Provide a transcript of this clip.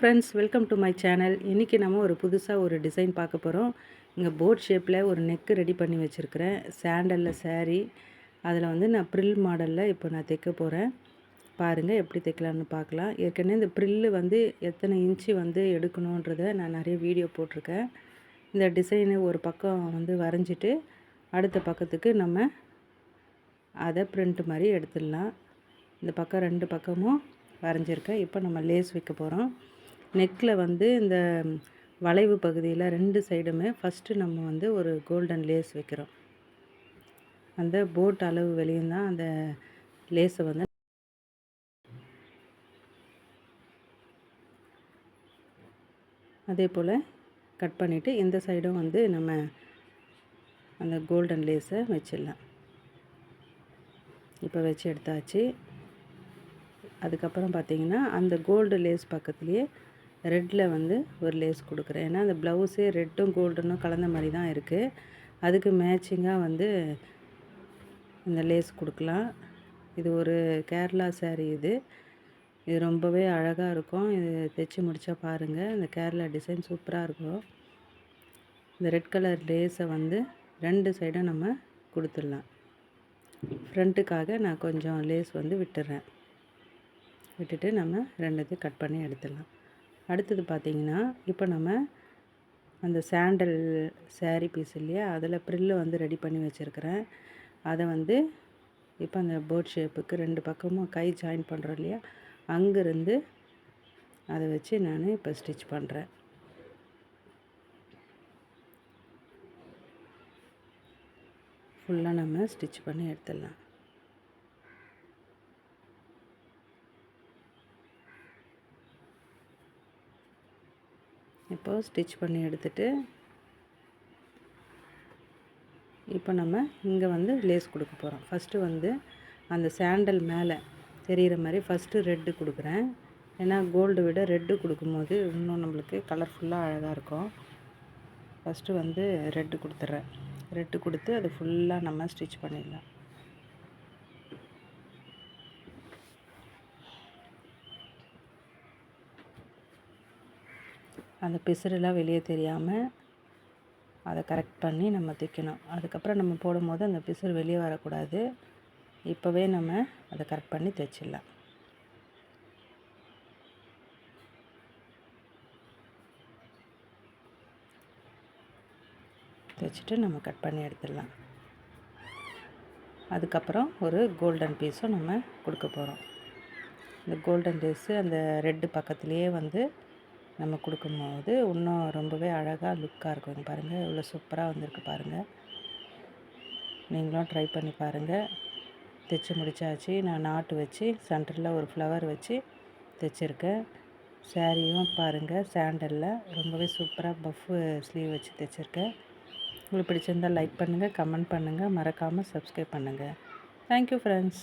Friends, welcome to my channel. இன்றைக்கி நம்ம ஒரு புதுசாக ஒரு டிசைன் பார்க்க போகிறோம். இங்கே போட் ஷேப்பில் ஒரு நெக்கு ரெடி பண்ணி வச்சுருக்கிறேன். சாண்டலில் saree, அதில் வந்து நான் ப்ரில் மாடலில் இப்போ நான் தைக்க போகிறேன். பாருங்கள் எப்படி தைக்கலான்னு பார்க்கலாம். ஏற்கனவே இந்த ப்ரில்லு வந்து எத்தனை இன்ச்சு வந்து எடுக்கணுன்றதை நான் நிறைய வீடியோ போட்டிருக்கேன். இந்த டிசைனு ஒரு பக்கம் வந்து வரைஞ்சிட்டு அடுத்த பக்கத்துக்கு நம்ம அதை பிரிண்ட் மாதிரி எடுத்துடலாம். இந்த பக்கம் 2 பக்கமும் வரைஞ்சிருக்கேன். இப்போ நம்ம லேஸ் வைக்க போகிறோம். நெக்கில் வந்து இந்த வளைவு பகுதியில் 2 சைடுமே ஃபஸ்ட்டு நம்ம வந்து ஒரு கோல்டன் லேஸ் வைக்கிறோம். அந்த போட் அளவு வெளியும் தான் அந்த லேஸை வந்து அதே போல் கட் பண்ணிவிட்டு இந்த சைடும் வந்து நம்ம அந்த கோல்டன் லேஸை வச்சிடலாம். இப்போ வச்சு எடுத்தாச்சு. அதுக்கப்புறம் பார்த்திங்கன்னா அந்த கோல்டு லேஸ் பக்கத்துலேயே ரெட்டில் வந்து ஒரு லேஸ் கொடுக்குறேன். ஏன்னா அந்த ப்ளவுஸே ரெட்டும் கோல்டனும் கலந்த மாதிரி தான் இருக்குது. அதுக்கு மேட்சிங்காக வந்து இந்த லேஸ் கொடுக்கலாம். இது ஒரு கேரளா saree. இது ரொம்பவே அழகாக இருக்கும். இது தைச்சி முடித்தா பாருங்கள், இந்த கேரளா டிசைன் சூப்பராக இருக்கும். இந்த ரெட் கலர் லேஸை வந்து 2 சைடும் நம்ம கொடுத்துடலாம். ஃப்ரண்ட்டுக்காக நான் கொஞ்சம் லேஸ் வந்து விட்டுட்டு நம்ம 2த்தையும் கட் பண்ணி எடுத்துடலாம். அடுத்தது பார்த்திங்கன்னா, இப்போ நம்ம அந்த சாண்டல் saree பீஸ் இல்லையா, அதில் ப்ரில்லு வந்து ரெடி பண்ணி வச்சுருக்கிறேன். அதை வந்து இப்போ அந்த போட் ஷேப்புக்கு 2 பக்கமும் கை ஜாயின் பண்ணுறோம் இல்லையா, அங்கேருந்து அதை வச்சு நான் இப்போ ஸ்டிச் பண்ணுறேன். ஃபுல்லாக நம்ம ஸ்டிச் பண்ணி எடுத்துடலாம். இப்போது ஸ்டிச் பண்ணி எடுத்துட்டு இப்போ நம்ம இங்கே வந்து லேஸ் கொடுக்க போகிறோம். ஃபஸ்ட்டு வந்து அந்த சாண்டல் மேலே தெரிகிற மாதிரி ஃபஸ்ட்டு ரெட்டு கொடுக்குறேன். ஏன்னா கோல்டு விட ரெட்டு கொடுக்கும்போது இன்னும் நம்மளுக்கு கலர்ஃபுல்லாக அழகாக இருக்கும். ஃபஸ்ட்டு வந்து ரெட்டு கொடுத்துட்றேன். ரெட்டு கொடுத்து அது ஃபுல்லாக நம்ம ஸ்டிச் பண்ணிடலாம். அந்த பிசுறுலாம் வெளியே தெரியாமல் அதை கரெக்ட் பண்ணி நம்ம தைக்கணும். அதுக்கப்புறம் நம்ம போடும்போது அந்த பிசுறு வெளியே வரக்கூடாது. இப்போவே நம்ம அதை கரெக்ட் பண்ணி தைச்சிடலாம். தைச்சிட்டு நம்ம கட் பண்ணி எடுத்துடலாம். அதுக்கப்புறம் ஒரு கோல்டன் பீஸும் நம்ம கொடுக்க போகிறோம். இந்த கோல்டன் பீஸு அந்த ரெட்டு பக்கத்துலேயே வந்து நம்ம கொடுக்கும்போது இன்னும் ரொம்பவே அழகாக லுக்காக இருக்கும். பாருங்கள் இவ்வளோ சூப்பராக வந்திருக்கு பாருங்கள். நீங்களும் ட்ரை பண்ணி பாருங்கள். தைச்சி முடிச்சாச்சு. நான் நாட்டு வச்சு சென்டரில் ஒரு ஃப்ளவர் வச்சு தைச்சிருக்கேன். சாரியும் பாருங்கள் சாண்டலில் ரொம்பவே சூப்பராக பஃப்பு ஸ்லீவ் வச்சு தைச்சிருக்கேன். உங்களுக்கு பிடிச்சிருந்தால் லைக் பண்ணுங்கள், கமெண்ட் பண்ணுங்கள், மறக்காமல் சப்ஸ்கிரைப் பண்ணுங்கள். Thank you friends.